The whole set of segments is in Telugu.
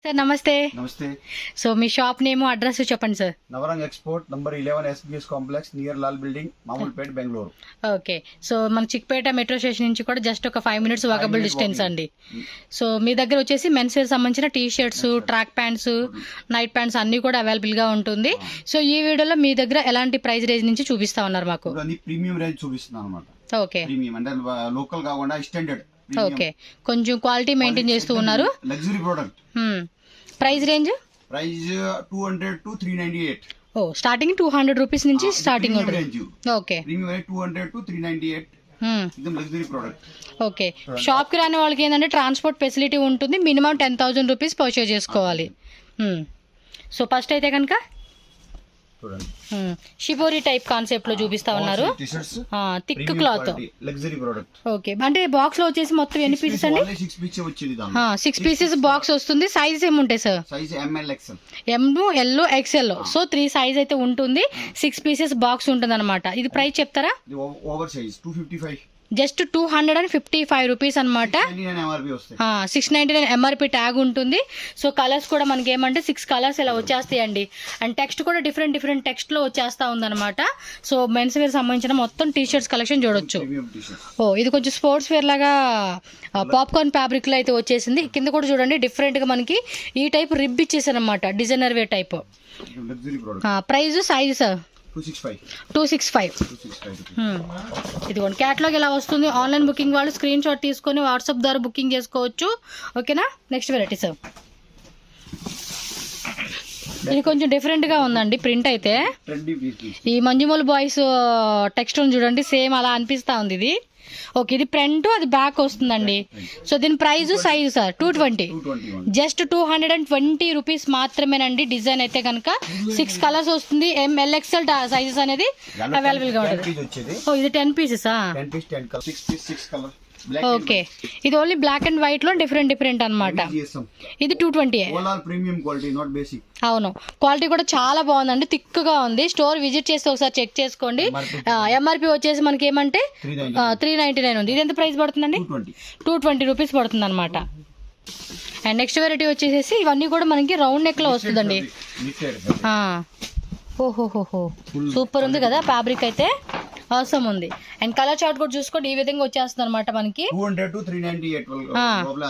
సార్ నమస్తే. నమస్తే. సో మీ షాప్ నేమ్ అడ్రస్ చెప్పండి sir. Navrang export number 11 SBS complex near Lal building Mamulpet Bengaluru. Okay. So మన చిక్పేట మెట్రో స్టేషన్ నుంచి కూడా జస్ట్ ఒక 5 minutes వాకబుల్ డిస్టెన్స్ అండి. సో మీ దగ్గర వచ్చేసి మెన్స్ వేర్ సంబంధించిన T shirts, track pants, night pants అన్ని కూడా అవైలబుల్ గా ఉంటుంది. సో ఈ వీడియోలో మీ దగ్గర ఎలాంటి ప్రైస్ రేంజ్ నుంచి చూపిస్తా ఉన్నారు మాకు? ప్రీమియం రేంజ్ చూపిస్తున్నాను అనమాట. ఓకే. ప్రీమియం అంటే లోకల్ కాకుండా స్టాండర్డ్. ఓకే, కొంచెం క్వాలిటీ మెయింటైన్ చేస్తూ ఉన్నారు. Luxury product. Price range 200 to 398. ఓ, స్టార్టింగ్ 200 రూపీస్ నుంచి స్టార్టింగ్ ఉంటుంది. ఓకే. Premium range 200 to 398. ఇది లగ్జరీ ప్రోడక్ట్. ఓకే. షాప్ కి రాని వాళ్ళకి ఏంటంటే ట్రాన్స్పోర్ట్ ఫెసిలిటీ ఉంటుంది. మినిమం 10,000 రూపీస్ పర్చేజ్ చేసుకోవాలి. సో ఫస్ట్ అయితే కనుక షిబోరి టైప్ కాన్సెప్ట్ లో చూపిస్తా ఉన్నారు. Thick cloth luxury product. Okay. అంటే బాక్స్ లో వచ్చేసి మొత్తం ఎన్ని పీసెస్ అండి? 6 పీసెస్ బాక్స్ వస్తుంది. సైజ్ ఏముంటాయి sir? Size ML XL. ML XL. So 3 size అయితే ఉంటుంది. 6 పీసెస్ బాక్స్ ఉంటుంది అనమాట. ఇది ప్రైస్ చెప్తారా? Over size 255. జస్ట్ 255 రూపీస్ అనమాట. 699 MRP ట్యాగ్ ఉంటుంది. సో కలర్స్ కూడా మనకి ఏమంటే 6 కలర్స్ ఇలా వచ్చేస్తాయండి. అండ్ టెక్స్ట్ కూడా డిఫరెంట్ టెక్స్ట్ లో వచ్చేస్తా ఉందన్నమాట. సో మెన్స్ వేర్ సంబంధించిన మొత్తం టీ షర్ట్స్ కలెక్షన్ చూడొచ్చు. ఓ, ఇది కొంచెం స్పోర్ట్స్ వేర్ లాగా పాప్కార్న్ ఫ్యాబ్రిక్ లో అయితే వచ్చేసింది. కింద కూడా చూడండి డిఫరెంట్ గా మనకి ఈ టైప్ రిబ్ ఇచ్చేసారు అనమాట, designer wear type. Price size sir 265. ఇదిగోండి క్యాటలాగ్ ఇలా వస్తుంది. ఆన్లైన్ బుకింగ్ వాళ్ళు స్క్రీన్ షాట్ తీసుకొని వాట్సాప్ ద్వారా బుకింగ్ చేసుకోవచ్చు. ఓకేనా? Next variety sir. ఇది కొంచెం డిఫరెంట్ గా ఉందండి ప్రింట్ అయితే. ఈ మంజుమూల్ బాయ్స్ టెక్స్ట్ చూడండి, సేమ్ అలా అనిపిస్తా ఉంది ఇది. ఓకే, ఇది ఫ్రంట్, అది బ్యాక్ వస్తుందండి. సో దీని price size sir 220. Just 220 rupees మాత్రమేనండి. డిజైన్ అయితే కనుక 6 కలర్స్ వస్తుంది. ML XL సైజెస్ అనేది అవైలబుల్ గా ఉంటుంది. ఓ, ఇది 10 పీసెసా? ఓకే. ఇది ఓన్లీ బ్లాక్ అండ్ వైట్ లో డిఫరెంట్ అన్నమాట. ఇది 220. అవును, క్వాలిటీ కూడా చాలా బాగుందండి, థిక్ గా ఉంది. స్టోర్ విజిట్ చేస్తే ఒకసారి చెక్ చేసుకోండి. MRP వచ్చేసి మనకి ఏమంటే 399 ఉంది. ఇది ఎంత ప్రైస్ పడుతుందండి? 220 రూపీస్ పడుతుంది అనమాట. అండ్ నెక్స్ట్ వెరైటీ వచ్చేసి ఇవన్నీ కూడా మనకి రౌండ్ నెక్ లో వస్తుందండి. ఓహోహోహో, సూపర్ ఉంది కదా ఫ్యాబ్రిక్ అయితే, అవసరం ఉంది. అండ్ కలర్ చార్ట్ కూడా చూసుకోండి, ఈ విధంగా వచ్చేస్తుంది అనమాట మనకి. 200 to 398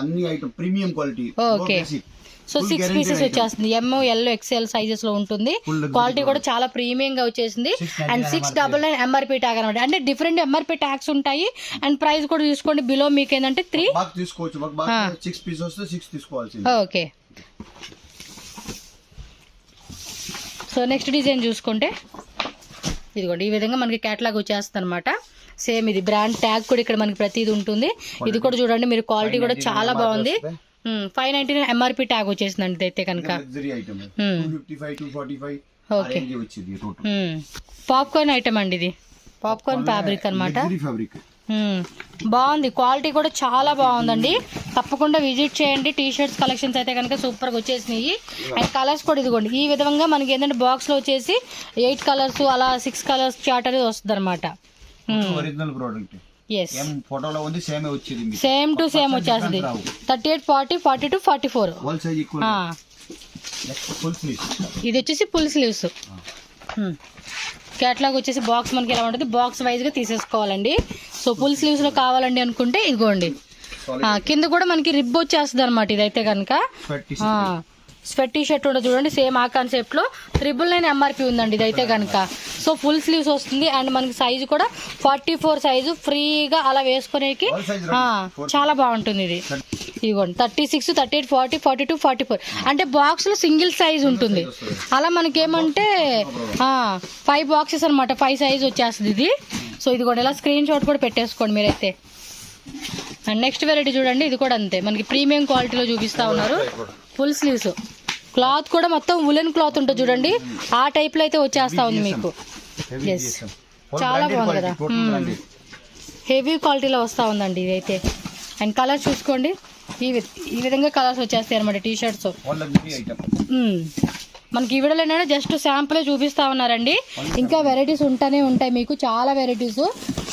అన్ని item premium quality. Okay. So 6 pieces వచ్చేస్తుంది. ML XL సైజెస్ లో ఉంటుంది. క్వాలిటీ కూడా చాలా ప్రీమియం గా వచ్చేసింది. అండ్ 699 MRP ట్యాగ్ అనమాట. అంటే డిఫరెంట్ MRP ట్యాగ్స్ ఉంటాయి. అండ్ ప్రైస్ కూడా చూసుకోండి. బిలో మీకు ఏంటంటే 3 తీసుకోవచ్చు. ఓకే. సో నెక్స్ట్ డిజైన్ చూసుకుంటే ఇదిగోండి, ఈ విధంగా మనకి క్యాటలాగ్ వచ్చేస్తుంది అనమాట. సేమ్ ఇది బ్రాండ్ ట్యాగ్ కూడా ఇక్కడ మనకి ప్రతిది ఉంటుంది. ఇది కూడా చూడండి మీరు, క్వాలిటీ కూడా చాలా బాగుంది. 599 MRP ట్యాగ్ వచ్చేసిందండి ఇదైతే కనుక. ఓకే. పాప్కార్న్ ఐటమ్ అండి, ఇది పాప్కార్న్ ఫ్యాబ్రిక్ అనమాట. బాగుంది, క్వాలిటీ కూడా చాలా బాగుందండి. తప్పకుండా విజిట్ చేయండి. టీ షర్ట్స్ కలెక్షన్స్ అయితే కనుక సూపర్ గా వచ్చేసినాయి. అండ్ కలర్స్ కూడా ఇదిగోండి, ఈ విధంగా మనకి ఏంటంటే బాక్స్ లో వచ్చేసి 8 కలర్స్ అలా 6 కలర్స్ చార్ట్ అనేది వస్తుంది అనమాట. సేమ్ టు సేమ్ వచ్చేస్తుంది. 38, 40, 42, 44. ఇది వచ్చేసి ఫుల్ స్లీవ్స్. క్యాటలాగ్ వచ్చేసి బాక్స్ మనకి ఎలా ఉంటుంది, బాక్స్ వైజ్ గా తీసేసుకోవాలండి. సో ఫుల్ స్లీవ్స్ లో కావాలండి అనుకుంటే ఇదిగోండి, కింద కూడా మనకి రిబ్ వచ్చేస్తుంది అనమాట. ఇదైతే కనుక స్వెట్ టీ షర్ట్ ఉంటుంది చూడండి, సేమ్ ఆ కాన్సెప్ట్ లో 999 MRP ఉందండి ఇదైతే కనుక. సో ఫుల్ స్లీవ్స్ వస్తుంది. అండ్ మనకి సైజు కూడా 44 సైజు ఫ్రీగా అలా వేసుకునేకి చాలా బాగుంటుంది. ఇది ఇదిగోండి 36, 38, 40, 42, 44 అంటే బాక్స్ లో సింగిల్ సైజ్ ఉంటుంది. అలా మనకి ఏమంటే 5 బాక్సెస్ అనమాట, 5 సైజ్ వచ్చేస్తుంది ఇది. సో ఇది కూడా ఇలా స్క్రీన్ షాట్ కూడా పెట్టేసుకోండి మీరైతే. అండ్ నెక్స్ట్ వెరైటీ చూడండి, ఇది కూడా అంతే మనకి ప్రీమియం క్వాలిటీలో చూపిస్తా ఉన్నారు. ఫుల్ స్లీవ్స్, క్లాత్ కూడా మొత్తం వులెన్ క్లాత్ ఉంటుంది చూడండి, ఆ టైప్ లో అయితే వచ్చేస్తా ఉంది మీకు. ఎస్, చాలా బాగుంది కదా, హెవీ క్వాలిటీలో వస్తా ఉందండి ఇదైతే. అండ్ కలర్ చూసుకోండి, ఈ విధంగా కలర్స్ వచ్చేస్తాయి అనమాట టీ షర్ట్స్. మనకి ఈ వీడియోలో ఏంటంటే జస్ట్ శాంపుల్ చూపిస్తా ఉన్నారండి. ఇంకా వెరైటీస్ ఉంటానే ఉంటాయి, మీకు చాలా వెరైటీస్.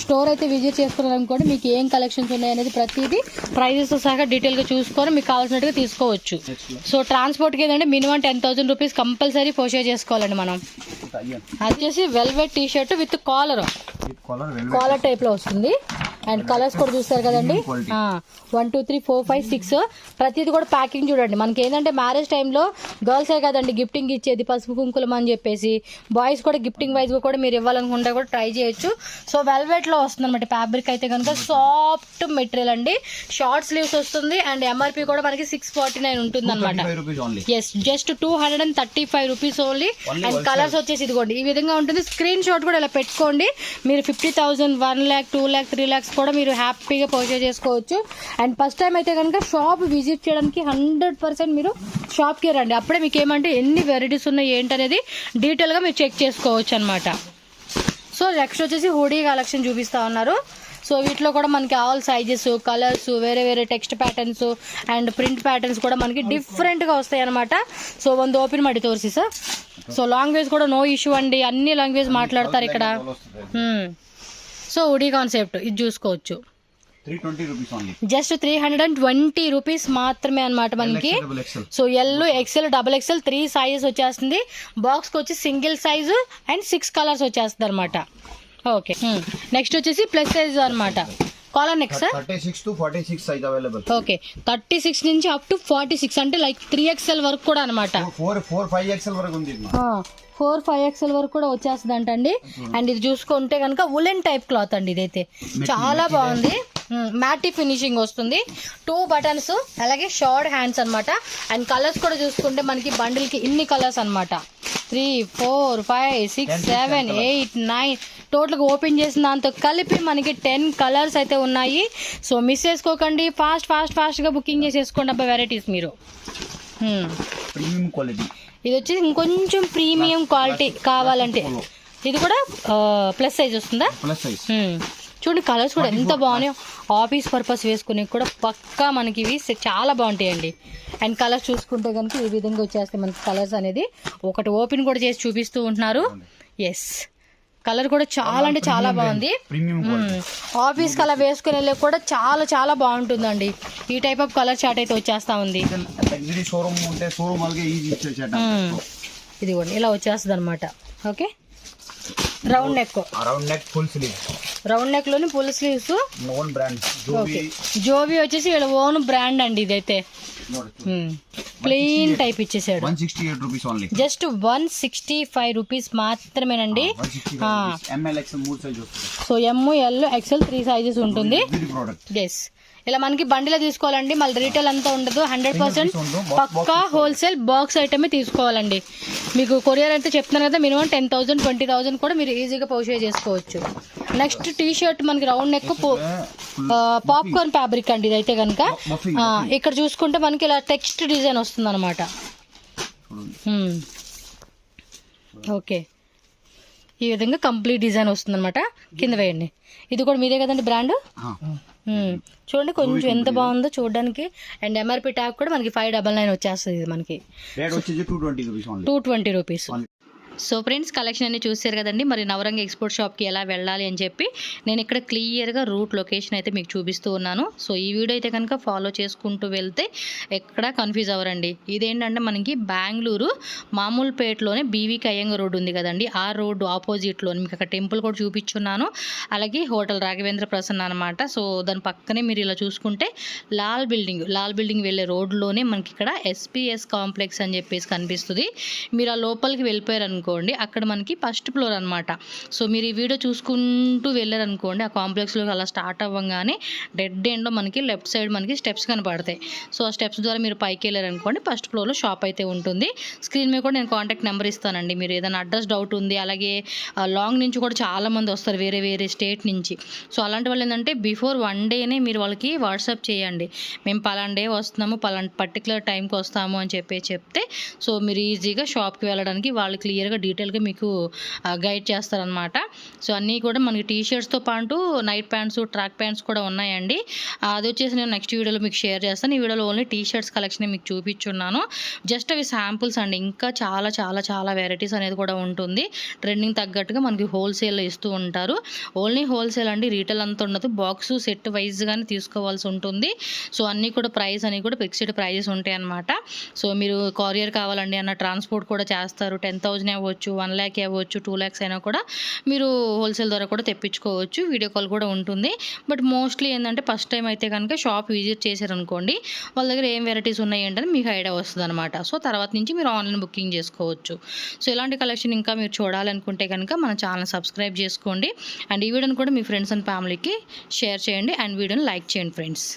స్టోర్ అయితే విజిట్ చేసుకున్నారనుకోండి, మీకు ఏం కలెక్షన్స్ ఉన్నాయి అనేది ప్రతిదీ ప్రైజెస్ సహా డీటెయిల్గా చూసుకొని మీకు కావాల్సినట్టుగా తీసుకోవచ్చు. సో ట్రాన్స్పోర్ట్కి ఏంటంటే మినిమం 10,000 రూపీస్ కంపల్సరీ పోషే చేసుకోవాలండి మనం. అది వచ్చేసి velvet T shirt with collar type లో వస్తుంది. అండ్ కలర్స్ కూడా చూస్తారు కదండి, 1 2 3 4 5 6 ప్రతిది కూడా ప్యాకింగ్ చూడండి. మనకి ఏంటంటే మ్యారేజ్ టైంలో గర్ల్సే కదండి గిఫ్టింగ్ ఇచ్చేది, పసుపు కుంకులం అని చెప్పేసి. బాయ్స్ కూడా గిఫ్టింగ్ వైజ్ కూడా మీరు ఇవ్వాలనుకుంటే కూడా ట్రై చేయొచ్చు. సో వెల్వెట్ లో వస్తుంది అనమాట ఫ్యాబ్రిక్ అయితే కనుక, సాఫ్ట్ మెటీరియల్ అండి. షార్ట్ స్లీవ్స్ వస్తుంది అండ్ ఎంఆర్పి కూడా మనకి 649 ఉంటుంది అనమాట. Yes, just 235 rupees only. And colours వచ్చేసి ఇదిగోండి ఈ విధంగా ఉంటుంది. స్క్రీన్ షాట్ కూడా ఇలా పెట్టుకోండి. మీరు 50,000, 1 lakh, 2 lakh, 3 lakhs కూడా మీరు హ్యాపీగా పర్చేజ్ చేసుకోవచ్చు. అండ్ ఫస్ట్ టైం అయితే కనుక షాప్ విజిట్ చేయడానికి 100% మీరు షాప్కి రండి. అప్పుడే మీకు ఏమంటే ఎన్ని వెరైటీస్ ఉన్నాయి ఏంటనేది డీటెయిల్గా మీరు చెక్ చేసుకోవచ్చు అనమాట. సో నెక్స్ట్ వచ్చేసి హుడీ కలెక్షన్ చూపిస్తా ఉన్నారు. సో వీటిలో కూడా మనకి ఆల్ సైజెస్, కలర్స్, వేరే వేరే text patterns and print patterns కూడా మనకి డిఫరెంట్గా వస్తాయి అనమాట. సో ಒಂದು ఓపెన్ ಮಾಡಿ తోరిసి సార్. సో లాంగ్వేజ్ కూడా నో ఇష్యూ అండి, అన్ని లాంగ్వేజ్ మాట్లాడతారు ఇక్కడ. సో హుడీ కాన్సెప్ట్ ఇది చూసుకోవచ్చు, జస్ట్ 320 రూపీస్ మాత్రమే అనమాట మనకి. So L, XL, XXL 3 sizes వచ్చేస్తుంది. బాక్స్కి వచ్చి సింగిల్ సైజు అండ్ 6 కలర్స్ వచ్చేస్తుంది అనమాట. ఓకే, నెక్స్ట్ వచ్చేసి ప్లస్ సైజ్ అనమాట. Collar neck sir 36 to 46 size available. Okay, 36 నుంచి అప్ టు 46 అంటే లైక్ 3XL వరకు కూడా అనమాట. 4-5XL వరకు ఉంది. 4-5XL వరకు కూడా వచ్చేస్తుంది అంటండి. అండ్ ఇది చూసుకుంటే కనుక ఉలెన్ టైప్ క్లాత్ అండి, ఇదైతే చాలా బాగుంది. మ్యాటి ఫినిషింగ్ వస్తుంది, 2 buttons, అలాగే షార్ట్ హ్యాండ్స్ అనమాట. అండ్ కలర్స్ కూడా చూసుకుంటే మనకి బండిల్కి ఇన్ని కలర్స్ అనమాట, 3 4 5 6 7 8 9 టోటల్గా ఓపెన్ చేసిన దాంతో కలిపి మనకి 10 కలర్స్ అయితే ఉన్నాయి. సో మిస్ చేసుకోకండి, ఫాస్ట్గా బుకింగ్ చేసేసుకోండి అబ్బా వెరైటీస్ మీరు. ప్రీమియం క్వాలిటీ, ఇది వచ్చేసి ఇంకొంచెం ప్రీమియం క్వాలిటీ కావాలంటే ఇది కూడా ప్లస్ సైజ్ వస్తుందా? ప్లస్ సైజ్ చూడండి, కలర్స్ కూడా ఎంత బాగున్నాయో. ఆఫీస్ పర్పస్ వేసుకునే కూడా పక్కా మనకి ఇవి చాలా బాగుంటాయండి. అండ్ కలర్స్ చూసుకుంటే కనుక ఈ విధంగా వచ్చేస్తాయి మనకి కలర్స్ అనేది. ఒకటి ఓపెన్ కూడా చేసి చూపిస్తూ ఉంటున్నారు. ఎస్, కలర్ కూడా చాలా అంటే చాలా బాగుంది. ఆఫీస్ కలర్ వేసుకుని వెళ్ళే కూడా చాలా చాలా బాగుంటుందండి. ఈ టైప్ ఆఫ్ కలర్ చార్ట్ అయితే వచ్చేస్తా ఉంది. ఇది కూడా ఇలా వచ్చేస్తుంది అనమాట. Okay, round neck full sleeve, round neck లోని ఫుల్ స్లీవ్స్. ఓన్ బ్రాండ్ జోబీ వచ్చేసి వీళ్ళ ఓన్ బ్రాండ్ అండి. ఇదైతే ప్లెయిన్ టైప్ ఇచ్చేసాడు. 168 రూపీస్ ఓన్లీ, జస్ట్ 165 రూపీస్ మాత్రమేనండి. So M, L, XL 3 sizes ఉంటుంది. ఎస్, ఇలా మనకి బండిలో తీసుకోవాలండి, మళ్ళీ రీటైల్ అంతా ఉండదు. 100% పక్కా హోల్సేల్ బాక్స్ ఐటమే తీసుకోవాలండి. మీకు కొరియర్ అయితే చెప్తున్నాను కదా, మినిమం 10,000 20,000 కూడా మీరు ఈజీగా పర్చేజ్ చేసుకోవచ్చు. నెక్స్ట్ టీ షర్ట్ మనకి రౌండ్ నెక్ పాప్కార్న్ ఫ్యాబ్రిక్ అండి. ఇదైతే కనుక ఇక్కడ చూసుకుంటే మనకి ఇలా టెక్స్ట్ డిజైన్ వస్తుంది అనమాట. ఓకే, ఈ విధంగా కంప్లీట్ డిజైన్ వస్తుంది అనమాట. కింద వేయండి, ఇది కూడా మీదే కదండి బ్రాండ్. చూడండి కొంచెం ఎంత బాగుందో చూడడానికి. అండ్ ఎంఆర్పి ట్యాగ్ కూడా మనకి 599 వచ్చేస్తుంది. ఇది మనకి 220 రూపీస్. సో ఫ్రెండ్స్, కలెక్షన్ అన్ని చూసారు కదండి. మరి నవరంగ ఎక్స్పోర్ట్ షాప్కి ఎలా వెళ్ళాలి అని చెప్పి నేను ఇక్కడ క్లియర్గా రూట్ లొకేషన్ అయితే మీకు చూపిస్తూ ఉన్నాను. సో ఈ వీడియో అయితే కనుక ఫాలో చేసుకుంటూ వెళ్తే ఎక్కడ కన్ఫ్యూజ్ అవ్వరండి. ఇదేంటంటే మనకి బెంగళూరు మామూలుపేటలోనే బీవీకి అయ్యంగ రోడ్ ఉంది కదండి, ఆ రోడ్డు ఆపోజిట్లో మీకు అక్కడ టెంపుల్ కూడా చూపించున్నాను. అలాగే హోటల్ రాఘవేంద్ర ప్రసన్న అనమాట. సో దాని పక్కనే మీరు ఇలా చూసుకుంటే లాల్ బిల్డింగ్ వెళ్ళే రోడ్లోనే మనకి ఇక్కడ SPS కాంప్లెక్స్ అని చెప్పేసి కనిపిస్తుంది. మీరు ఆ లోపలికి వెళ్ళిపోయారు అక్కడ మనకి ఫస్ట్ ఫ్లోర్ అనమాట. సో మీరు ఈ వీడియో చూసుకుంటూ వెళ్ళారనుకోండి, ఆ కాంప్లెక్స్లో అలా స్టార్ట్ అవ్వగానే డెడ్ ఎండ్లో మనకి లెఫ్ట్ సైడ్ మనకి స్టెప్స్ కనపడతాయి. సో ఆ స్టెప్స్ ద్వారా మీరు పైకి వెళ్ళారనుకోండి, ఫస్ట్ ఫ్లోర్లో షాప్ అయితే ఉంటుంది. స్క్రీన్ మీద కూడా నేను కాంటాక్ట్ నెంబర్ ఇస్తానండి. మీరు ఏదైనా అడ్రస్ డౌట్ ఉంది, అలాగే లాంగ్ నుంచి కూడా చాలామంది వస్తారు వేరే వేరే స్టేట్ నుంచి. సో అలాంటి వాళ్ళు ఏంటంటే బిఫోర్ 1 డేనే మీరు వాళ్ళకి వాట్సాప్ చేయండి, మేము పలానా డే వస్తున్నాము, పలానా పర్టికులర్ టైంకి వస్తాము అని చెప్తే సో మీరు ఈజీగా షాప్కి వెళ్ళడానికి వాళ్ళు క్లియర్గా డీటెయిల్గా మీకు గైడ్ చేస్తారనమాట. సో అన్నీ కూడా మనకి టీ షర్ట్స్తో పాటు నైట్ ప్యాంట్స్, ట్రాక్ ప్యాంట్స్ కూడా ఉన్నాయండి. అది వచ్చేసి నేను నెక్స్ట్ వీడియోలో మీకు షేర్ చేస్తాను. ఈ వీడియోలో ఓన్లీ టీ షర్ట్స్ కలెక్షన్ మీకు చూపించున్నాను. జస్ట్ అవి శాంపుల్స్ అండి. ఇంకా చాలా చాలా చాలా వెరైటీస్ అనేది కూడా ఉంటుంది. ట్రెండింగ్ తగ్గట్టుగా మనకి హోల్సేల్లో ఇస్తూ ఉంటారు. ఓన్లీ హోల్సేల్ అండి, రీటైల్ అంత ఉండదు. బాక్స్ సెట్ వైజ్గానే తీసుకోవాల్సి ఉంటుంది. సో అన్నీ కూడా ప్రైస్ అని కూడా ఫిక్స్డ్ ప్రైజెస్ ఉంటాయి అన్నమాట. సో మీరు కొరియర్ కావాలండి అన్న ట్రాన్స్పోర్ట్ కూడా చేస్తారు. 10,000 అవ్వచ్చు, 1 lakh అవ్వచ్చు, 2 lakhs అయినా కూడా మీరు హోల్సేల్ ద్వారా కూడా తెప్పించుకోవచ్చు. వీడియో కాల్ కూడా ఉంటుంది. బట్ మోస్ట్లీ ఏంటంటే ఫస్ట్ టైం అయితే కనుక షాప్ విజిట్ చేశారనుకోండి, వాళ్ళ దగ్గర ఏం వెరైటీస్ ఉన్నాయి ఏంటని మీకు ఐడియా వస్తుంది అనమాట. సో తర్వాత నుంచి మీరు ఆన్లైన్ బుకింగ్ చేసుకోవచ్చు. సో ఇలాంటి కలెక్షన్ ఇంకా మీరు చూడాలనుకుంటే కనుక మన ఛానల్ సబ్స్క్రైబ్ చేసుకోండి. అండ్ ఈ వీడియోని కూడా మీ ఫ్రెండ్స్ అండ్ ఫ్యామిలీకి షేర్ చేయండి. అండ్ వీడియోని లైక్ చేయండి ఫ్రెండ్స్.